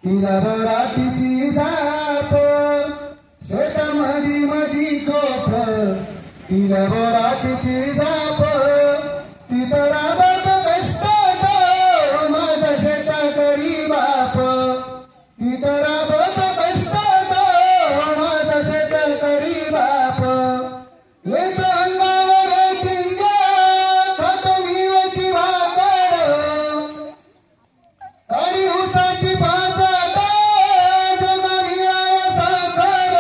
तिला रातीची जाप शेतामधी माझी कोप तिला रातीची जाप तिथं राबत कष्टात माझा शेता करी बाप तिथं राबत कष्टात माझा शेता करी बाप येतो अंगावर चिंगा खातो मिरची भाकर आणि उसाची पाचाट जगा मिळाय साखर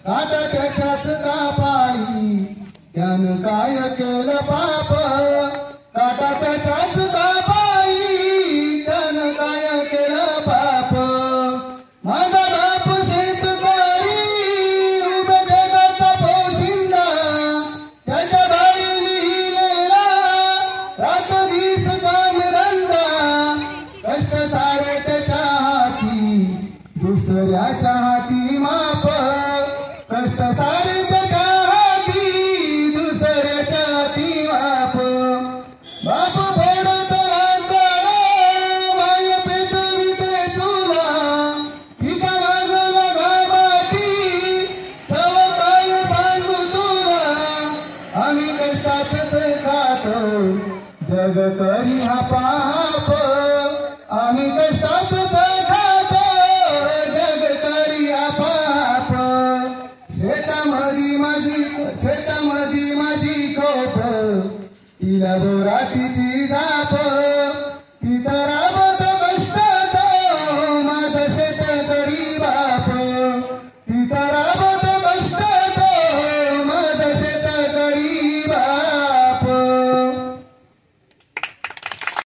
काटा त्याच्याच कापाई त्यानं काय केलं पाप काटा त्याच्याच कापाई त्यानं काय केलं पाप माझा बाप शेतकरी उभ्या जगाचा पोशिंदा त्याच्या बाई लिहिलेला रात दिस काम धंदा कष्ट सारे त्याच्या हाती दुसऱ्याच्या हाती माप कष्ट सारे त्याच्या हाती दुसऱ्याच्या हाती माप बाप फोडत लाकड माय पेटविते चुला पिका मागला घामाची चव काय सांगू तुला आम्ही कष्टाच खातो जग